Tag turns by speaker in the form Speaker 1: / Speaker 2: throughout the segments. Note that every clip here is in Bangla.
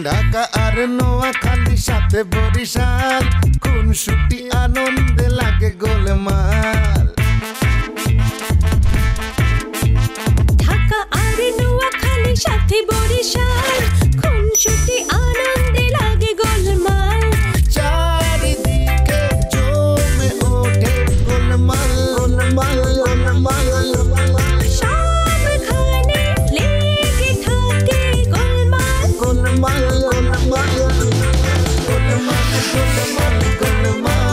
Speaker 1: ঢাকা আর নোয়াখালী সাথে বরিশাল, খুনসুটি আনন্দে লাগে গোলমাল।
Speaker 2: ঢাকা আর নোয়াখালী সাথে বরিশাল, খুনসুটি আনন্দে লাগে গোলমাল।
Speaker 1: চারিদিকে জমে ওঠে গোলমাল গোলমাল গোলমাল গোলমাল,
Speaker 2: সবখানে লেগে থাকে গোলমাল
Speaker 1: গোলমাল গোলমাল গোলমাল গোলমাল গোলমাল গোলমাল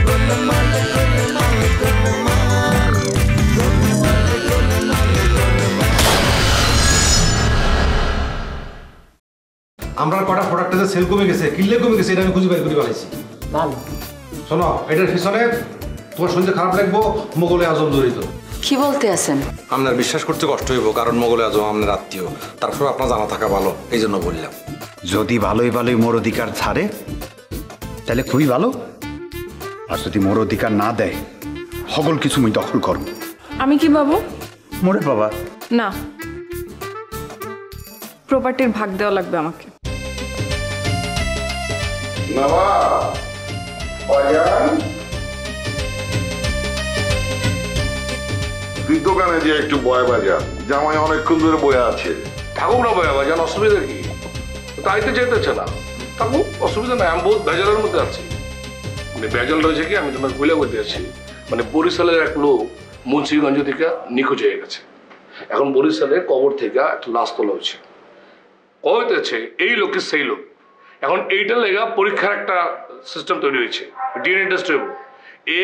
Speaker 1: গোলমাল গোলমাল গোলমাল গোলমাল গোলমাল।
Speaker 3: আমরা কটা প্রোডাক্টে সেল কমে গেছে, কিনলে কমে গেছে, এটা আমি খুঁজে বের করে পালাইছি।
Speaker 4: ভালো
Speaker 3: শোনো, এটার পিছনে তোমার শুনতে খারাপ লাগবো, মোগলে আজম জড়িত।
Speaker 4: কি বলতে আছেন?
Speaker 3: আপনার বিশ্বাস করতে কষ্ট হইব, কারণ মোগলে আজম আপনার আত্মীয়, তারপর আপনার জানা থাকা ভালো, এই জন্য বললাম।
Speaker 5: যদি ভালোই ভালোই মোর অধিকার ছাড়ে তাহলে খুবই ভালো, আর যদি মোর অধিকার না দেয় সকল কিছু মুই দখল করব।
Speaker 6: আমি কি পাবো?
Speaker 5: মোরে বাবা
Speaker 6: না, প্রপার্টির ভাগ দেওয়া লাগবে আমাকে।
Speaker 7: তুই দোকানে যে একটু বয় বাজার, জামাই অনেকক্ষণ ধরে বয়ে আছে।
Speaker 8: থাকুক না বয় বাজার, অসুবিধা কি? তাইতে যেতেছে না, থাকুক, অসুবিধা নাই। আমি বহুত ভেজালের মধ্যে আছি। মানে ভেজাল রয়েছে কি, আমি তোমাকে বলে বলতে আছি। মানে বরিশালের এক লোক মুন্সিগঞ্জ থেকে নিখোঁজ হয়ে গেছে। এখন বরিশালের কবর থেকে একটা লাশ তোলা হচ্ছে, কইতেছে এই লোকের সেই লোক। এখন এইটার লেগা পরীক্ষার একটা সিস্টেম তৈরি হয়েছে, ডিএনএ টেস্ট হইব।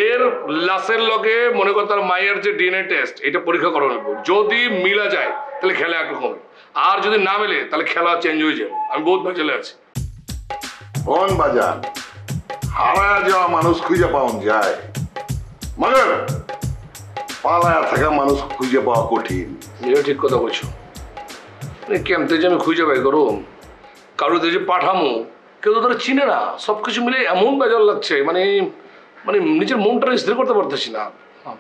Speaker 8: এর লাশের লগে মনে কর তার মায়ের যে ডিএনএ টেস্ট, এটা পরীক্ষা করানো হইব। যদি মিলা যায় তাহলে খেলা একরকম, আর যদি না মেলে তাহলে খেলা চেঞ্জ হয়ে যাবে। আমি বহুত ভেজালে আছি।
Speaker 7: কোন বাজার হারায়া যাওয়া মানুষ খুঁজে পাওয়া যায়, মগর পালায়া থাকা মানুষ খুঁজে পাওয়া কঠিন।
Speaker 8: এটা ঠিক কথা বলছো। কেমতে যে আমি খুঁজে পাই করো, কারো যে পাঠামো, কেউ তো তারা চিনে না। সবকিছু মিলে এমন বেজার লাগছে, মানে মানে নিজের মনটা স্থির করতে পারতেছি না,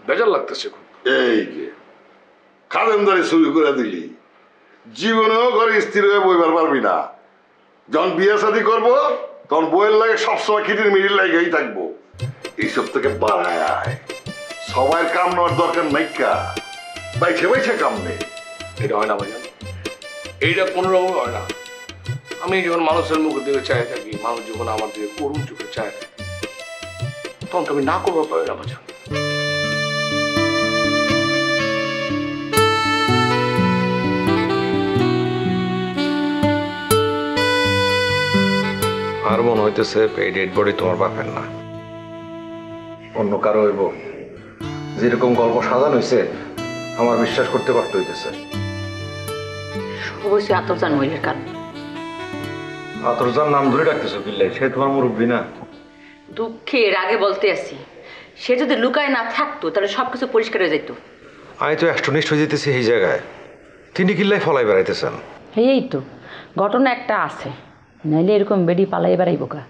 Speaker 8: বেজার লাগতেছে খুব।
Speaker 7: এই যে খাদেমদারি শুরু করে দিলি, জীবনেও ঘরে স্থির হয়ে বইবার পারবি না। যখন বিয়ে শাদী করবো তখন বইয়ের লাগে সবসময় খিটির মিটির লাগেই থাকবো। এইসব থেকে বাড়ায় আয়, সবাই কাম নেওয়ার দরকার নাইকা, বাইছে বাইছে কাম নেই।
Speaker 8: এটা হয় না ভাইজান, এইটা কোনো রকম হয় না। আমি যখন মানুষের মুখের দিকে চাই থাকি, মানুষ যখন আমার দিকে করুণ চোখে চায় থাকে, তখন তো আমি না করবো পারি না ভাইজান।
Speaker 3: আর মনে হইতেছে এই ডেড বডি তোমার বাপের না, অন্য কারো হইব। যেরকম গল্প সাজানো হয়েছে আমার বিশ্বাস করতে কষ্ট হইতেছে।
Speaker 4: অবশ্যই আতরজান মহিলার কারণ।
Speaker 3: আতরজান নাম ধরে ডাকতেছো কিল্লাই, সে তোমার মুরব্বী না?
Speaker 4: দুঃখের আগে বলতে আসি, সে যদি লুকায় না থাকতো তাহলে সবকিছু পরিষ্কার হয়ে যেত।
Speaker 3: আমি তো অ্যাস্টনিস্ট হয়ে যেতেছি এই জায়গায়, তিনি কিল্লাই ফলাই বেড়াইতেছেন।
Speaker 4: এই তো ঘটনা একটা আছে, নাইলে এরকম বেডি পালাই বেড়াইব কা।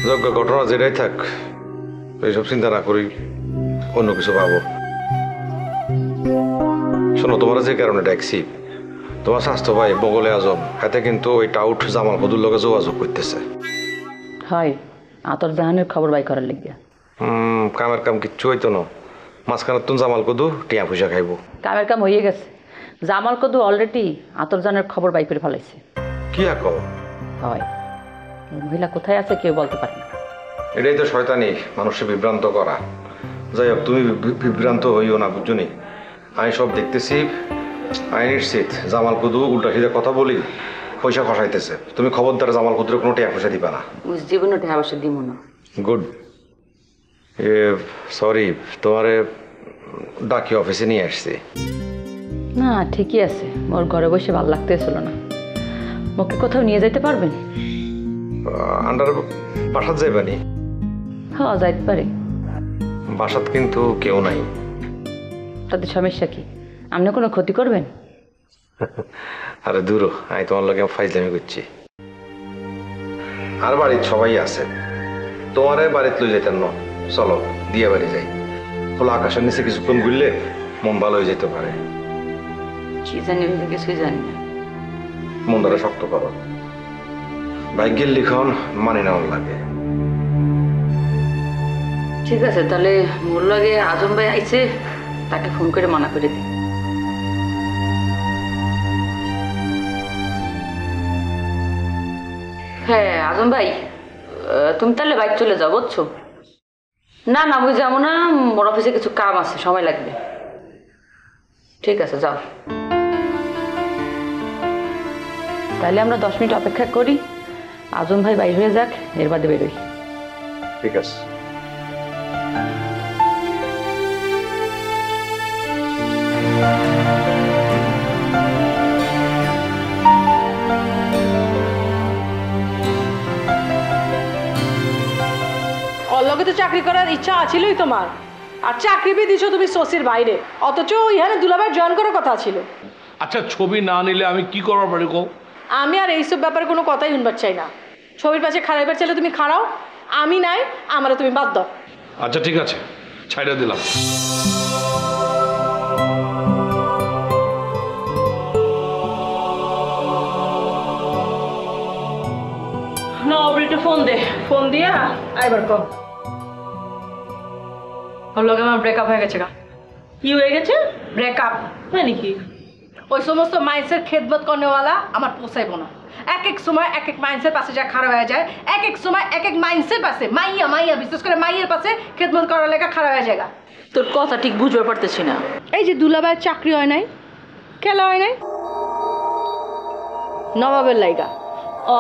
Speaker 3: যোগ্য ঘটনা যেটাই থাক, এইসব চিন্তা না করি অন্য কিছু ভাবো। শোনো, তোমার যে কারণে ডাকছি, তোমার স্বাস্থ্য ভাই মোগলে আজম হাতে কিন্তু ওই টাউট জামাল কদুর লগে যোগাযোগ করতেছে।
Speaker 4: হয় আতরজাহানের খবর বাই করার লেগিয়া।
Speaker 3: কামের কাম কিচ্ছু হইতো না, মাঝখানে তুমি জামাল কদু টিয়া পয়সা খাইব।
Speaker 4: কামের কাম হয়ে গেছে, জামাল কদু অলরেডি আতরজানের খবর বাই করে ফেলাইছে।
Speaker 3: কি আঁকো?
Speaker 4: হয়, মহিলা কোথায় আছে কেউ বলতে পারে না।
Speaker 3: এটাই তো শয়তানি, মানুষকে বিভ্রান্ত করা। যাই হোক, তুমি বিভ্রান্ত হইও না, বুঝছো নি? আমি সব দেখতেছি, আই নিশ্চিত জামাল কদু উল্টা সিধা কথা বলি পয়সা খসাইতেছে। তুমি খবরদার জামাল কদুর কোনো টাকা পয়সা দিবা না।
Speaker 4: জীবনে টাকা পয়সা দিব না।
Speaker 3: গুড। সরি, তোমারে ডাকি অফিসে নিয়ে আসছি।
Speaker 4: না ঠিকই আছে, ওর ঘরে বসে ভালো লাগতেছিল না। ওকে কোথাও নিয়ে যেতে পারবেন?
Speaker 3: আন্ডার বাসাত যাইবানি?
Speaker 4: হ্যাঁ যাইতে পারে।
Speaker 3: বাসাত কিন্তু কেউ নাই।
Speaker 4: তাদের সমস্যা কি? আপনি কোনো ক্ষতি করবেন?
Speaker 3: আরে দূর, আমি তোমার লগে ফাইজলামি করছি। আর বাড়ির সবাই আছে, তোমারে বাড়িতে লই যেতেন না। চলো দিয়ে বাড়ি যাই, খোলা আকাশের নিচে কিছুক্ষণ ঘুরলে মন ভালো হয়ে যেতে পারে।
Speaker 4: কি জানি আমি কিছুই জানি না।
Speaker 3: মনটারে শক্ত করো, ভাগ্যের লিখন মানি নেওয়ার লাগে।
Speaker 4: ঠিক আছে, তাহলে মোর লাগে আজম ভাই আইছে, তাকে ফোন করে মানা করে দিই। হ্যাঁ আজম ভাই, তুমি তাহলে বাইক চলে যাও, বুঝছো? না না, আমি যাবো না, মোর অফিসে কিছু কাম আছে, সময় লাগবে। ঠিক আছে, যাও। তাহলে আমরা 10 মিনিট অপেক্ষা করি, আজম ভাই বাইর হয়ে যাক, এর বাদে বেরোই।
Speaker 3: ঠিক আছে।
Speaker 9: অল্লগে তো চাকরি করার ইচ্ছা আছিলই তোমার, আর চাকরি পেয়ে দিছো তুমি সোসির বাইরে, অথচ ইহানে দুলাভাই জয়েন করার কথা ছিল।
Speaker 8: আচ্ছা ছবি না নিলে আমি কি করবার পারি কো?
Speaker 9: আমি আর এইসব ব্যাপারে কোনো কথাই শুনবার চাই না। ছবির পাশে খারাইবার চাইলে তুমি খাড়াও, আমি নাই, আমারও তুমি বাদ দাও।
Speaker 8: আচ্ছা ঠিক আছে, ছাইড়া দিলাম।
Speaker 9: না অবলিটা ফোন দে, ফোন দিয়া আইবার কম। ওর লগে আমার ব্রেকআপ হয়ে গেছে। কি হয়ে গেছে? ব্রেকআপ মানে কি? ওই সমস্ত মাইন্সের খেদমত করেওয়ালা আমার পোষাইবো না। এক এক সময় এক এক মাইন্সের পাশে যা খারাপ হয়ে যায়, এক এক সময় এক এক মাইন্সের পাশে মাইয়া মাইয়া বিশেষ করে মাইয়ের পাশে খেদমত করার লেখা খারাপ হয়ে যায়।
Speaker 4: তোর কথা ঠিক বুঝতে পারতেছি না।
Speaker 9: এই যে দুলাভাইয়ের চাকরি হয় নাই, খেলা হয় নাই, নবাবের লাইগা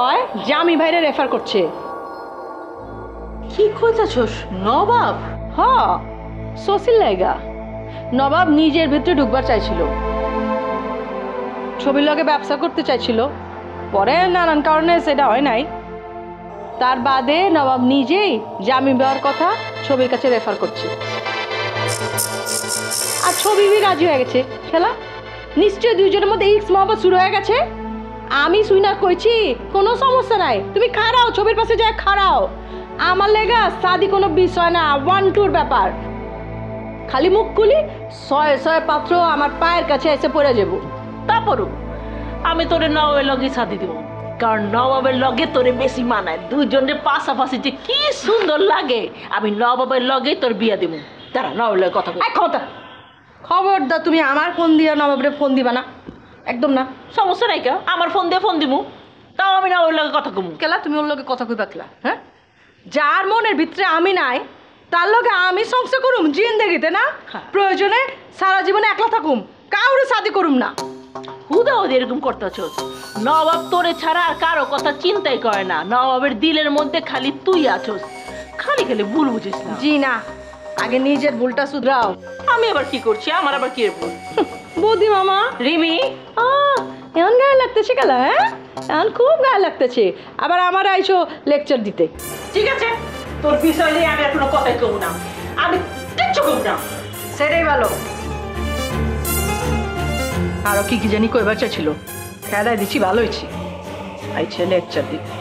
Speaker 9: ওই জামি ভাইরে রেফার করছে।
Speaker 4: কি কইতাছস? নবাব?
Speaker 9: হ, সোসিল লাইগা। নবাব নিজের ভিতরে ঢুকবার চাইছিল, ছবির লগে ব্যবসা করতে চাইছিল, পরে নানান কারণে সেটা হয় নাই। তার বাদে নবাব নিজেই জামি দেওয়ার কথা ছবির কাছে রেফার করছে, আর ছবি রাজি হয়ে গেছে। খেলা নিশ্চয়ই দুইজনের মধ্যে ইক্স মহব্বত শুরু হয়ে গেছে। আমি শুইনা কইছি কোনো সমস্যা নাই, তুমি খাড়াও, ছবির পাশে যায় খাড়াও। আমার লেগা সাদি কোনো বিষয় না, 1-2 ব্যাপার। খালি মুখ খুলি 6 পাত্র আমার পায়ের কাছে এসে পড়ে যাব।
Speaker 10: তারপরও আমি তোরে নবাবের লগে সাথে দিব, কারণ নবাবের লগে তোরে বেশি মানায়। দুইজনের পাশাপাশি যে কি সুন্দর লাগে। আমি নবাবের লগে তোর বিয়া দিব। তারা নবাবের লগে কথা
Speaker 9: খবরদার তুমি আমার ফোন দিয়া নবাবরে ফোন দিবা না, একদম না।
Speaker 10: সমস্যা নাই, কে আমার ফোন দিয়ে ফোন দিমু, তাও আমি নবাবের লগে কথা কমু।
Speaker 9: কেলা তুমি ওর লগে কথা কইবা কেলা? হ্যাঁ, যার মনের ভিতরে আমি নাই তার লগে আমি সংসার করুম জিন্দেগিতে না? প্রয়োজনে সারা জীবনে একলা থাকুম, কাউরে শাদি করুম না।
Speaker 10: হুদাও এরকম করতেছ। নবাব তোরে ছাড়া আর কারো কথা চিন্তাই করে না। নবাবের দিলের মধ্যে খালি তুই আছস, খালি খালি ভুল বুঝিস না।
Speaker 9: জি না, আগে নিজের ভুলটা শুধরাও।
Speaker 10: আমি আবার কি করছি? আমার আবার কি ভুল?
Speaker 9: বৌদি মামা
Speaker 10: রিমি,
Speaker 9: এমন গায়ে লাগতেছে কেলা? হ্যাঁ, এখন খুব গায়ে লাগতেছে। আবার আমার আইসো লেকচার দিতে।
Speaker 10: ঠিক আছে, তোর বিষয় নিয়ে আমি আর কোনো কথাই কমু না, আমি কিচ্ছু কমু না।
Speaker 9: সেটাই ভালো। আরো কি কি জানি কইবার চাইছিল, খেলায় দিচ্ছি, ভালো হয়েছি। আইছে লেকচার দিতে।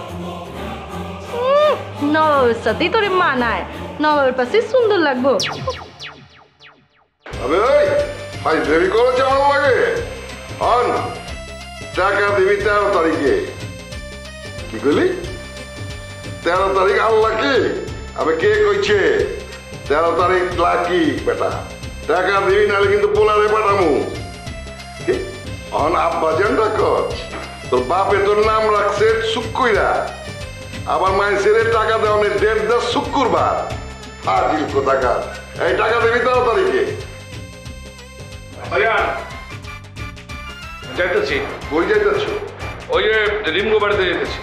Speaker 9: নবাবের সাথেই তোরে মানায়, নবাবের পাশে সুন্দর লাগবো।
Speaker 7: আবে ওই ভাই দেরি করেছে আমার লাগে। অন টাকা দিবি 13 তারিখে। কি কইলি? 13 তারিখ আল্লাহ কি? আবে কে কইছে 13 তারিখ লাকি বেটা? টাকা দিবি নাহলে কিন্তু পোলারে পাঠামু। অন আব্বা জানটা কর, তোর বাপে তোর নাম রাখছে শুক্কুইরা, আবার মাইসের টাকা দেওয়ানের ডেট দা শুক্রবার। ফাজিল কোথাকার। এই টাকা দিবি 13 তারিখে।
Speaker 8: যাইতেছি।
Speaker 7: কই যাইতেছ?
Speaker 8: ওই যে রিমগো বাড়িতে যেতেছি।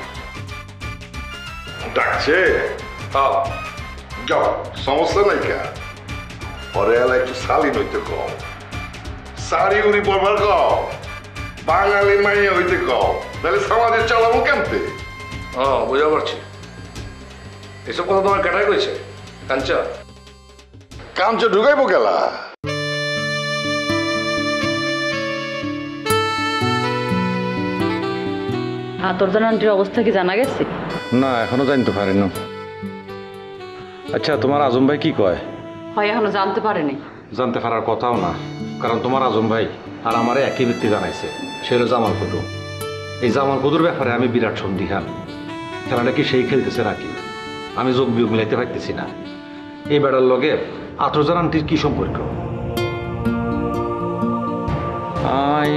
Speaker 7: ডাকছে?
Speaker 8: হ্যাঁ
Speaker 7: যাও, সমস্যা নাই কা। পরে এলা একটু শালীন হইতে কও, শাড়ি উড়ি পরবার কও, বাঙালি মাইয়া হইতে কও, তাহলে সমাজে চালাবো কেমতে?
Speaker 8: হ্যাঁ বুঝা পারছি। এসব কথা তোমার কেটাই কইছে কাঞ্চা?
Speaker 7: কাঞ্চ ঢুকাইবো গেলা?
Speaker 4: আতরদান আন্টির অবস্থা কি জানা গেছে?
Speaker 3: না, এখনো জানতে পারিনি। আচ্ছা, তোমার আজম ভাই কি কয়?
Speaker 4: হয় এখনো জানতে পারেনি।
Speaker 3: জানতে পারার কথাও না, কারণ তোমার আজম ভাই আর আমারে একই ব্যক্তি জানাইছে, সে হলো জামাল কুদু। এই জামাল কুদুর ব্যাপারে আমি বিরাট সন্দিহান। খেলাটা কি সেই খেলতেছে নাকি আমি যোগ বিয়োগ মিলাইতে পারতেছি না। এই বেড়ার লগে আত্রজান আন্টির কি সম্পর্ক আই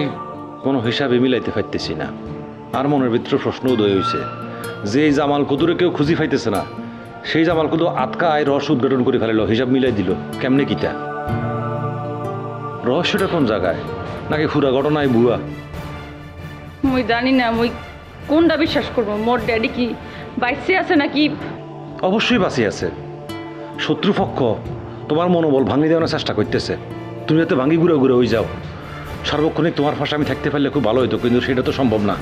Speaker 3: কোনো হিসাবে মিলাইতে পারতেছি না। আর মনের ভিতরে প্রশ্ন উদয় হয়েছে যে এই জামাল কুদুরে কেউ খুঁজি পাইতেছে না, সেই জামাল কুদু আটকা আয় রহস্য উদ্ঘাটন করে ফেলিল, হিসাব মিলাই দিল কেমনে কিটা? রহস্যটা কোন জায়গায়? নাকি পুরা ঘটনায় বুয়া?
Speaker 6: মুই জানি না মুই কোনটা বিশ্বাস করবো। মোর ড্যাডি কি বাইসে আছে নাকি?
Speaker 3: অবশ্যই বাঁচি আছে। শত্রুপক্ষ তোমার মনোবল ভাঙি দেওয়ার চেষ্টা করতেছে, তুমি যাতে ভাঙি ঘুরে ঘুরে হয়ে যাও। সার্বক্ষণিক তোমার পাশে আমি থাকতে পারলে খুব ভালো হতো, কিন্তু সেটা তো সম্ভব না।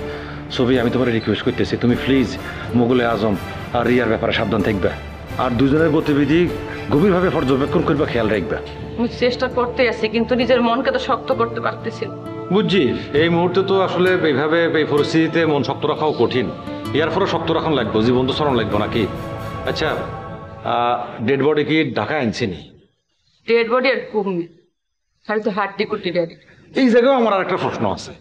Speaker 3: ছবি আমি তোমার রিকোয়েস্ট করতেছি, তুমি প্লিজ মোগলে আজম আর রিয়ার ব্যাপারে সাবধান থাকবে, আর দুজনের গতিবিধি গভীরভাবে পর্যবেক্ষণ করবা, খেয়াল রাখবা।
Speaker 6: মুই চেষ্টা করতে আছি, কিন্তু নিজের মনকে তো শক্ত করতে পারতেছি না।
Speaker 3: বুঝছি, এই মুহূর্তে তো আসলে এইভাবে এই পরিস্থিতিতে মন শক্ত রাখাও কঠিন। ইয়ার পরে শক্ত রাখান লাগবো, জীবন তো চরণ লাগবো নাকি? আচ্ছা, ডেড বডি কি ঢাকা আনছিনি?
Speaker 6: ডেড বডি আর কমবে, খালি তো হাড্ডি কুটি ড্যাডি।
Speaker 3: এই জায়গায় আমার আর একটা প্রশ্ন আছে,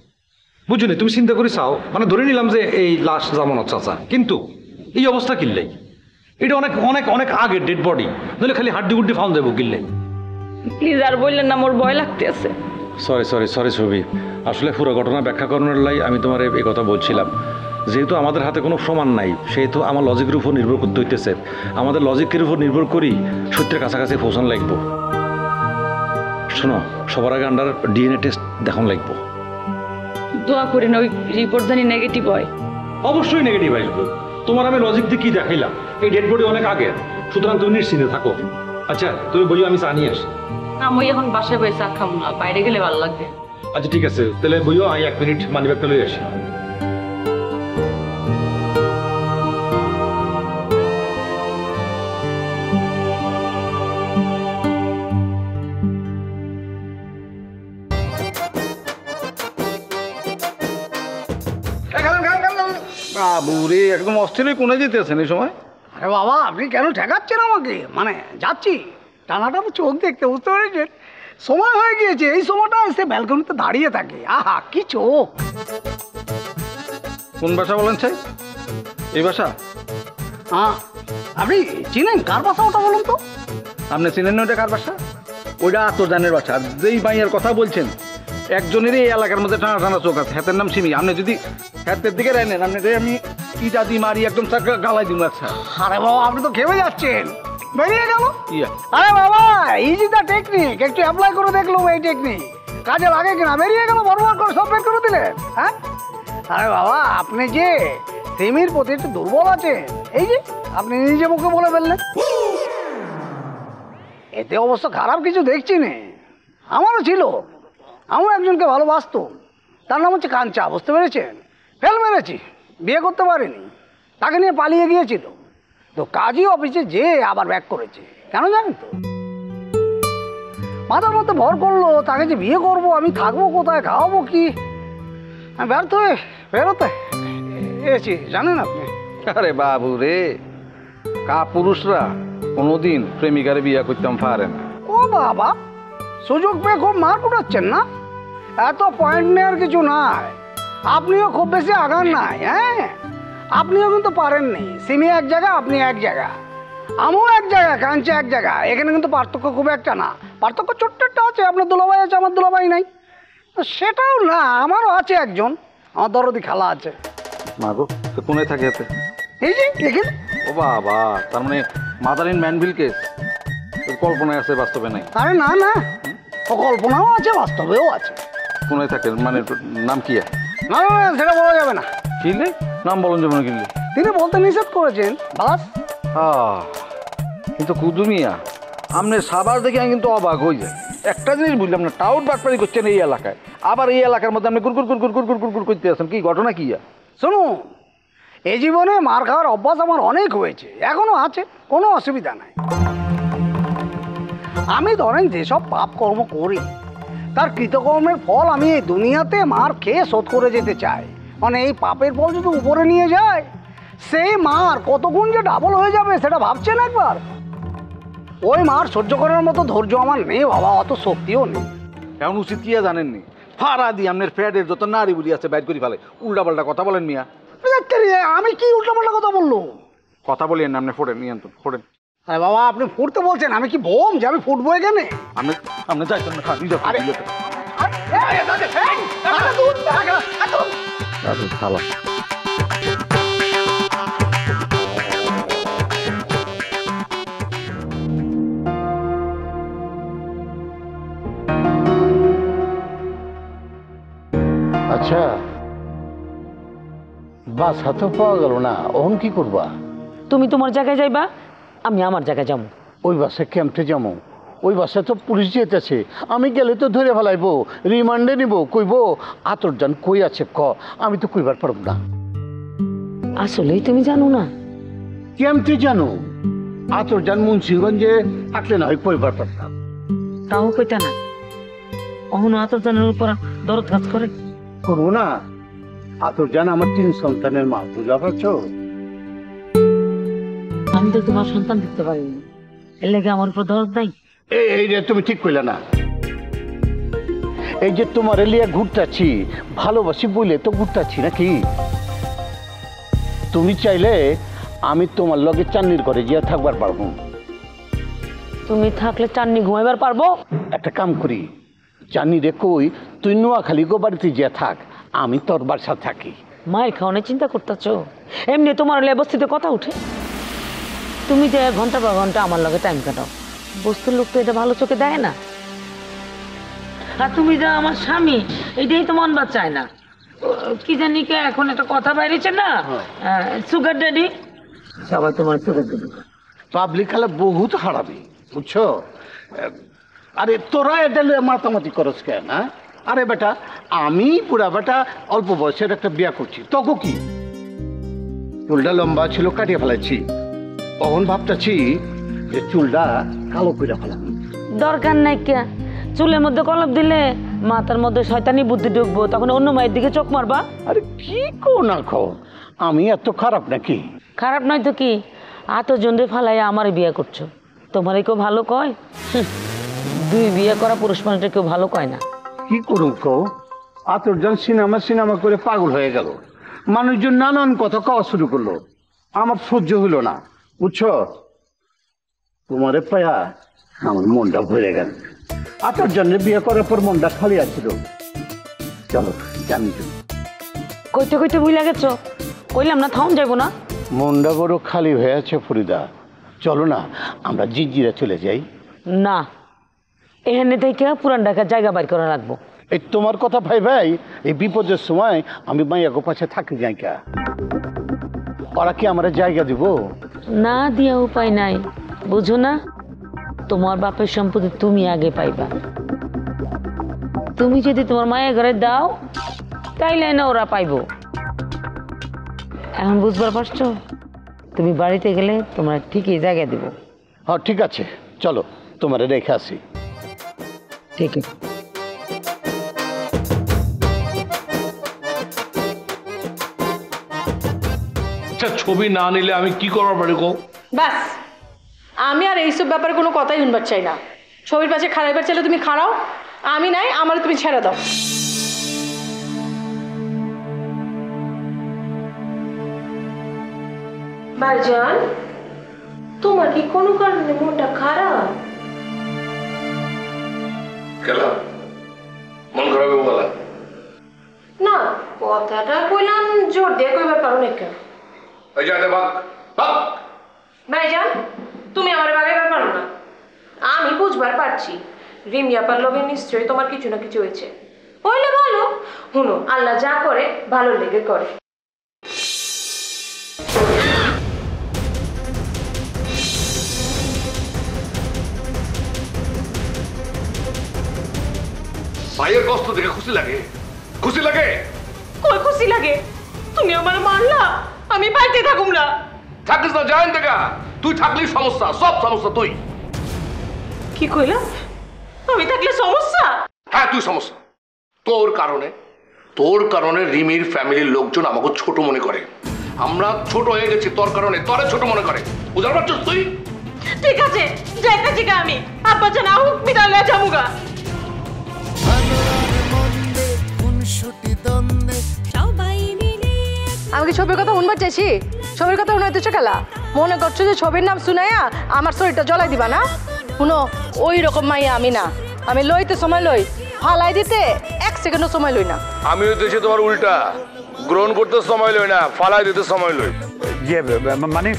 Speaker 3: বুঝলি? তুমি চিন্তা করে চাও, মানে ধরে নিলাম যে এই লাশ জামানত চাচা, কিন্তু এই অবস্থা কিনলেই এটা অনেক অনেক অনেক আগে ডেড বডি, নইলে খালি হাড্ডি গুড্ডি ফাউন্ড যাবো কিনলে।
Speaker 6: প্লিজ আর বললেন না, মোর ভয় লাগতে আছে।
Speaker 3: সরি সরি সরি ছবি, আসলে পুরো ঘটনা ব্যাখ্যা করানোর লাই আমি তোমার এই কথা বলছিলাম। যেহেতু আমাদের হাতে কোনো প্রমাণ নাই, সেহেতু আমার লজিকের উপর নির্ভর করতে হইতেছে। আমাদের লজিকের উপর নির্ভর করি সত্যের কাছাকাছি পৌঁছানো লাগবো। শোনো, সবার আগে আন্ডার ডিএনএ টেস্ট দেখানো লাগবো।
Speaker 6: দোয়া করেন ওই রিপোর্ট জানি নেগেটিভ হয়।
Speaker 3: অবশ্যই নেগেটিভ আসবে। তোমার আমি লজিক দিয়ে কি দেখাইলাম, এই ডেড বডি অনেক আগে, সুতরাং তুমি নিশ্চিন্তে থাকো। আচ্ছা তুমি বলি আমি চা নিয়ে আসি।
Speaker 6: না, মুই এখন বাসায় বসে চা খাবো না, বাইরে গেলে ভালো লাগবে।
Speaker 3: আচ্ছা ঠিক আছে, তাহলে বইও আমি 1 মিনিট মানি ব্যাগটা লই আসি।
Speaker 11: বাবুরে একদম অস্থির কোনে যেতেছেন এই সময়?
Speaker 12: আরে বাবা, আপনি কেন ঠেকাচ্ছেন আমাকে? মানে যাচ্ছি, টানাটা তো চোখ দেখতে, বুঝতে পেরেছেন? সময় হয়ে গিয়েছে, এই সময়টা এসে ব্যালকনিতে দাঁড়িয়ে থাকে। আহা কি চোখ!
Speaker 11: কোন বাসা বলেন চাই? এই বাসা?
Speaker 12: হ্যাঁ, আপনি চিনেন কার বাসা ওটা বলুন তো?
Speaker 11: আপনি চিনেন না ওটা কার বাসা? ওইটা আত্মজানের বাসা। যেই ভাইয়ের কথা বলছেন, একজনেরই এই এলাকার মধ্যে টানা টানা চোখ আছে, হাতের নাম সিমি। আপনি যদি হাতের দিকে রাখেন, আপনি আমি কি জাতি মারি একদম গালাই দিব। আচ্ছা
Speaker 12: আরে বাবা, আপনি তো খেপে যাচ্ছেন, বেরিয়ে গেল। আরে বাবা, ইজি দা টেকনিক, একটু অ্যাপ্লাই করে দেখলাম এই টেকনিক কাজে লাগে কিনা। বেরিয়ে গেল, বরবার করে সব বের করে দিলেন। হ্যাঁ, আরে বাবা, আপনি যে সিমির প্রতি একটু দুর্বল আছেন, এই যে আপনি নিজে মুখে বলে ফেললেন। এতে অবশ্য খারাপ কিছু দেখছি না, আমারও ছিল। আমার একজনকে ভালোবাসতো, তার নাম হচ্ছে কাঞ্চা, বুঝতে পেরেছেন? ফেল মেরেছি, বিয়ে করতে পারিনি, তাকে নিয়ে পালিয়ে গিয়েছিল। তো কাজী অফিসে যে আবার ব্যাক করেছে, কেন জানেন তো? মাথার মধ্যে ভর করলো তাকে যে বিয়ে করব, আমি থাকবো কোথায়, খাওয়াবো কি, আমি ব্যর্থ হয়ে বেরোতে এসেছি, জানেন আপনি?
Speaker 11: আরে বাবু রে, পুরুষরা কোনোদিন প্রেমিকারে বিয়ে করতাম পারে না।
Speaker 12: ও বাবা, সুযোগ পেয়ে খুব মার কুটাচ্ছেন না? এত পয়েন্ট নেওয়ার কিছু নাই, আপনিও খুব বেশি আগান নাই। হ্যাঁ, আপনিও কিন্তু পারেননি। সিমি এক জায়গা, আপনি এক জায়গা, আমিও এক জায়গা, কাঞ্চা এক জায়গা। এখানে কিন্তু পার্থক্য খুব একটা না, পার্থক্য ছোট্ট একটা আছে। আপনার দুলাভাই আছে, আমার দুলাভাই নাই। সেটাও না, আমারও আছে একজন, আমার দরদি খালা আছে।
Speaker 11: মা গো, তো কোনে থাকে এতে?
Speaker 12: এই যে এখানে।
Speaker 11: ও বাবা, তার মানে মাদার ইন ম্যানভিল কেস কল্পনায় আছে, বাস্তবে নাই?
Speaker 12: আরে না না, ও কল্পনাও আছে, বাস্তবেও আছে।
Speaker 11: কোনে থাকে মানে নাম কি?
Speaker 12: না না, সেটা বলা যাবে না।
Speaker 11: কিনলে নাম বলুন যাবে না কিনলে?
Speaker 12: তিনি বলতে নিষেধ করেছেন, বাস।
Speaker 11: কিন্তু কুদুমিয়া, আপনি সাবার দেখে আমি কিন্তু অবাক হয়ে যায়। একটা জিনিস বুঝলাম না, টাউট বাটপাড়ি করছেন এই এলাকায়, আবার এই এলাকার মধ্যে আপনি গুড়গুড় গুড়গুড় গুড়গুড় গুড়গুড় করতে আছেন, কি ঘটনা কি?
Speaker 12: শুনুন, এই জীবনে মার খাওয়ার অভ্যাস আমার অনেক হয়েছে, এখনো আছে, কোনো অসুবিধা নাই। আমি ধরেন যেসব পাপ কর্ম করি, তার কৃতকর্মের ফল আমি এই দুনিয়াতে মার খেয়ে শোধ করে যেতে চাই। মানে এই পাপের ফল যদি উপরে নিয়ে যায়, সেই মার কত গুণ যে ডাবল হয়ে যাবে সেটা ভাবছেন একবার? ওই মার সহ্য করার মতো ধৈর্য আমার নেই বাবা, অত শক্তিও নেই।
Speaker 11: এমন উচিত কি জানেননি? ফাড়া দিয়ে আপনার ফ্যাটের যত নারী বুড়ি আছে বাইর করে ফেলে উল্টা পাল্টা কথা বলেন মিয়া।
Speaker 12: আমি কি উল্টাপাল্টা কথা বললো?
Speaker 11: কথা বলেন না আপনি ফোড়েন নিয়ন্ত্রণ ফোড়েন।
Speaker 12: আরে বাবা আপনি ফুটতে বলছেন, আমি কি বোম যে আমি ফুটবো এখানে?
Speaker 11: আপনি আপনি যাইতেন না নিজে থালা।
Speaker 13: আচ্ছা বাস হাতে পাওয়া গেল না, ওহন কি করবা?
Speaker 10: তুমি তোমার জায়গায় যাইবা, আমি আমার জায়গায় যাবো।
Speaker 13: ওই বাসে ক্যাম্পে যাবো, ওই বাসে তো পুলিশ যেতেছে, আমি গেলে তো ধরে ফেলাইবো, রিমান্ডে নিব, কইব আতরজান কই আছে ক, আমি তো কইবার পারব না।
Speaker 10: আসলেই তুমি জানো না?
Speaker 13: কেমতে জানো? আতরজান মুন্সিগঞ্জে থাকলে না হয় কইবার পারতাম।
Speaker 10: তাও কইতা না, অহনো আতরজানের উপর দরদ কাজ করে।
Speaker 13: করবো না, আতরজান আমার 3 সন্তানের মা, বুঝা পারছ?
Speaker 10: আমি তো তোমার সন্তান দেখতে পারিনি, এর লেগে আমার উপর দরদ নাই।
Speaker 13: এই রে তুমি ঠিক কইলে না। এই যে তোমার লিয়া ঘুরতাছি, ভালোবাসি বলে তো ঘুরতাছি নাকি? তুমি চাইলে আমি তোমার লগে চান্নির ঘরে গিয়ে থাকবার পারবো।
Speaker 10: তুমি থাকলে চান্নি ঘুমাইবার পারবো?
Speaker 13: একটা কাম করি, চান্নি রে কই তুই নোয়াখালী গো বাড়িতে গিয়ে থাক, আমি তোর বাসা থাকি।
Speaker 10: মায়ের খাওয়ানোর চিন্তা করতেছ? এমনি তোমার লেবস্থিতে কথা উঠে? তুমি যে ঘন্টা বা ঘন্টা আমার লগে টাইম কাটাও, বস্তুর লোক তো এটা ভালো চোখে দেয় না। আর তুমি যা আমার স্বামী, এটাই তো মন বাঁচায় না। কি জানি কে এখন একটা কথা বাইরেছে না, সুগার ড্যাডি, সবাই তোমার সুগার ড্যাডি।
Speaker 13: পাবলিক খালে বহুত হারাবি, বুঝছো? আরে তোরা এটা মাতামাতি করস কেন? আরে বেটা আমি পুরা বেটা অল্প বয়সের একটা বিয়া করছি, তখন কি চুলটা লম্বা ছিল কাটিয়ে ফেলাইছি, তখন ভাবতেছি যে চুলটা কালো করে ফেলাম।
Speaker 10: দরকার নাই কে, চুলের মধ্যে কলপ দিলে মাথার মধ্যে শয়তানি বুদ্ধি ঢুকবো, তখন অন্য মায়ের দিকে চোখ মারবা।
Speaker 13: আরে কি কো না কো, আমি এত খারাপ নাকি?
Speaker 10: খারাপ নয় তো কি, আতজনরে ফালাইয়া আমার বিয়ে করছো, তোমার কেউ ভালো কয়? 2 বিয়ে করা পুরুষ মানুষটা কেউ ভালো কয় না।
Speaker 13: কি করুন কো, আতরজান সিনেমা করে পাগল হয়ে গেল, মানুষজন নানান কথা কওয়া শুরু করলো, আমার সহ্য হইল না, বুঝছো? তোমারে পায়া আমার মনটা ভরে গেল। আতরজানের বিয়ে করার পর মনটা খালি আছিল। চলো জানি
Speaker 10: কইতে কইতে বুঝলা গেছো, কইলাম না থাউন যাইব না?
Speaker 13: মনটা বড় খালি হয়ে আছে ফরিদা, চলো না আমরা জিজিরা চলে যাই।
Speaker 10: না, এখানে থেকে পুরান ঢাকার জায়গা বাইর করা লাগবো।
Speaker 13: এই তোমার কথা ভাই ভাই, এই বিপদের সময় আমি মাইয়া গো পাশে থাকি যাই কা, ওরা কি আমার জায়গা দিব?
Speaker 10: না দিয়া উপায় নাই, বুঝো না? তোমার বাপের সম্পত্তি তুমি আগে পাইবা। তুমি যদি তোমার মায়ের ঘরে দাও তাইলে না ওরা পাইবো। এখন বুঝবার পারছো? তুমি বাড়িতে গেলে তোমার ঠিকই জায়গা দিব।
Speaker 13: হ্যাঁ ঠিক আছে, চলো তোমার রেখে আসি।
Speaker 10: ঠিক আছে।
Speaker 8: আচ্ছা ছবি না নিলে আমি কি করবার পারি গো?
Speaker 9: ব্যাস, আমি আর এইসব ব্যাপারে কোনো কথাই শুনবার চাই না। ছবির পাশে খারাইবার চাইলে তুমি খাড়াও, আমি নাই, আমার তুমি ছেড়ে দাও। ভাইজান, তোমার কি কোনো কারণে মনটা খারাপ?
Speaker 8: কেলা মন খারাপ বলা
Speaker 9: না, কথাটা কইলাম জোর দিয়ে কইবার কারণে কেন?
Speaker 8: এই যে ভাগ ভাগ।
Speaker 9: ভাইজান, তুমি আমার বাগাইবার পারো না। আমি বুঝবার পারছি রিমিয়াপার লগে নিশ্চয়ই তোমার কিছু না কিছু হয়েছে। হইলে বলো, শুনো, আল্লাহ যা করে ভালো লেগে করে।
Speaker 8: ভাইয়ের কষ্ট দেখে খুশি লাগে? খুশি লাগে?
Speaker 9: কই খুশি লাগে? তুমি আমার মারলা, আমি বাড়িতে থাকুম না।
Speaker 8: থাকিস না, জানেন দেখা তুই থাকলেই সমস্যা, সব সমস্যা তুই।
Speaker 9: কি কইলা? আমি থাকলে সমস্যা?
Speaker 8: হ্যাঁ তুই সমস্যা। তোর কারণে রিমির ফ্যামিলির লোকজন আমাকে ছোট মনে করে। আমরা ছোট হয়ে গেছি তোর কারণে, তোরে ছোট মনে করে, বুঝতে পারছিস তুই?
Speaker 9: ঠিক আছে, যাইতেছি আমি। আব্বা জানা হোক বিদায় লয়ে যামুগা।
Speaker 1: ভালো আর মন্দে
Speaker 9: আমি কি ছবির কথা শুনবার চাইছি? ছবির কথা শুনাইতেছো খেলা? মনে করছো যে ছবির নাম শুনাইয়া আমার শরীরটা জ্বলাই দিবা না? শুনো, ওই রকম মাইয়া আমি না। আমি লইতে সময় লই, ফালাই দিতে 1 সেকেন্ডও সময় লই না।
Speaker 8: আমি দেশে তোমার উল্টা, গ্রহণ করতে সময় লই না, ফালাই দিতে সময় লই।
Speaker 5: মানে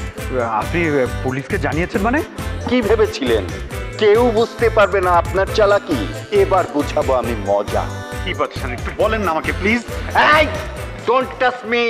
Speaker 5: আপনি পুলিশকে জানিয়েছেন মানে?
Speaker 14: কি ভেবেছিলেন কেউ বুঝতে পারবে না আপনার চালাকি? এবার বুঝাবো আমি মজা।
Speaker 5: কি বলছেন একটু বলেন না আমাকে প্লিজ।
Speaker 14: এই ডোন্ট টাচ মি।